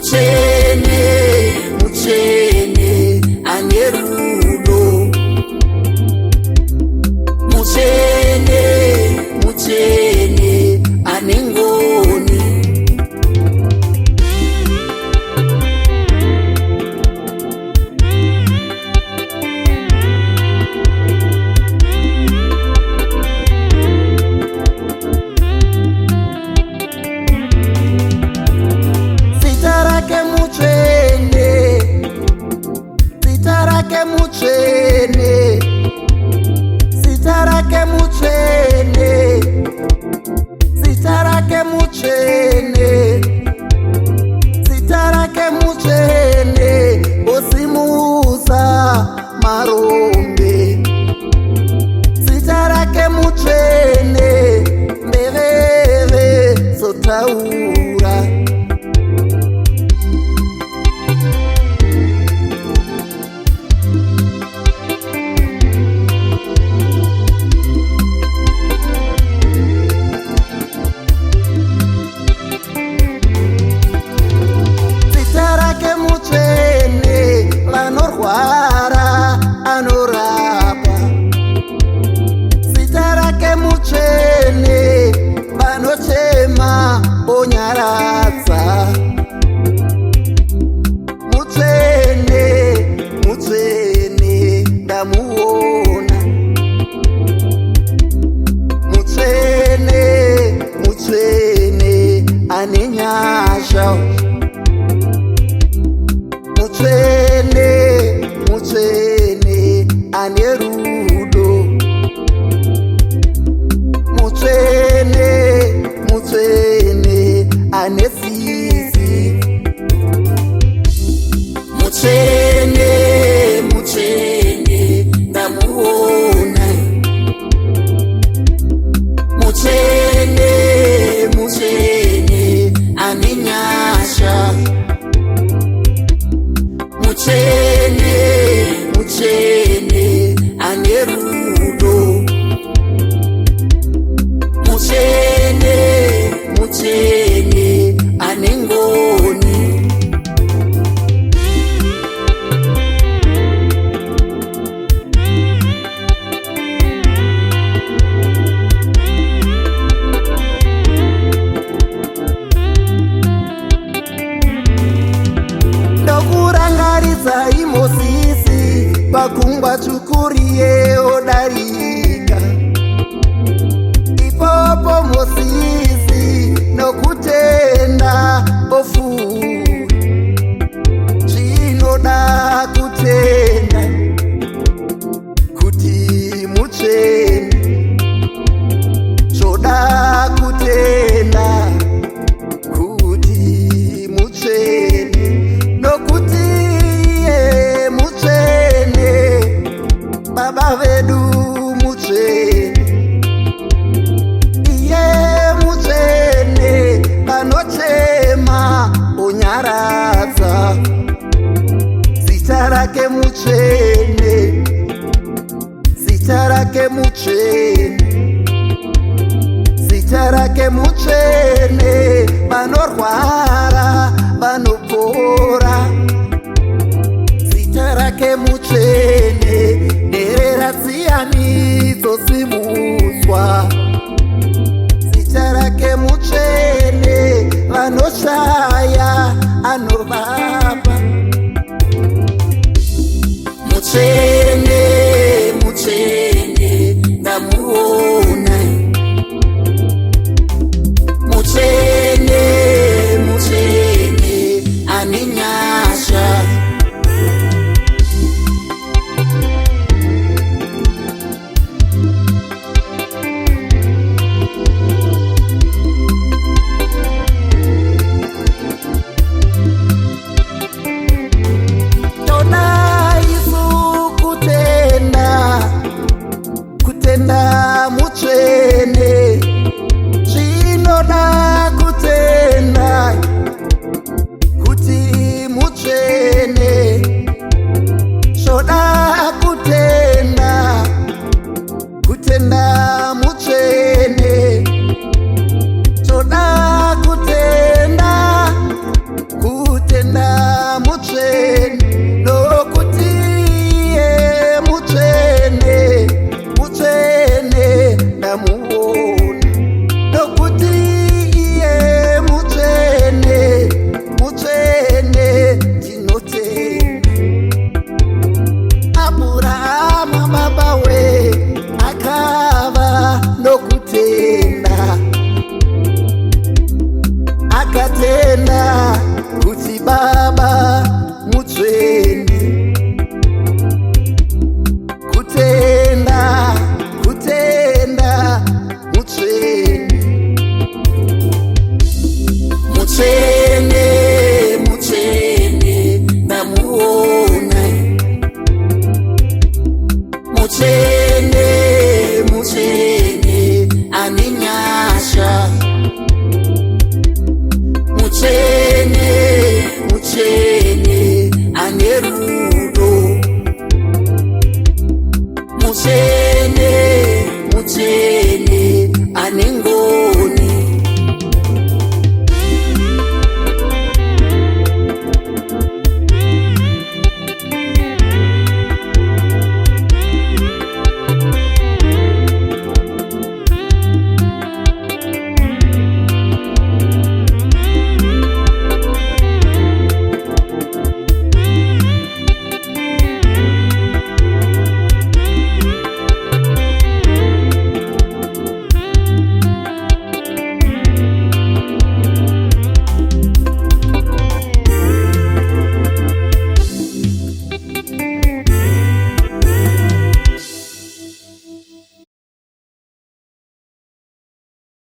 mutsvene, mutsvene, ane rudo. Mutsvene, mutsvene, ane ngoni. Mutsvene, zita rake mutsvene, zita rake mutsvene, zita rake mutsvene, osimusa marombe. Zita rake mutsvene, mbeveve zotaura. Anorapa zita rake mutsvene, vanochema onyaradza. Mutsvene, mutsvene, ndamuona. Mutsvene, mutsvene, ane nyasha. Mutsvene, mutsvene, ane rudo. Mutsvene, mutsvene, ane sisi. Mutsvene, mutsvene, ndamuona. Mutsvene, mutsvene, ane nyasha. Mutsvene, mutsvene, ane rudo. Mutsvene, mutsvene, ane ngoni. Ndokurangaridza imosisi pakungwa tsvukuriye odarika. Ipopo mosisi nokutenda ofura. Zvinoda kutenda kuti mutsvene, zvoda kutenda kuti mutsvene, nokuti iye mutsvene, baba vedu mutsvene. Iye mutsvene, vanochema onyaradza. Zita rake mutsvene, zita rake mutsvene, zita rake mutsvene, vanorwara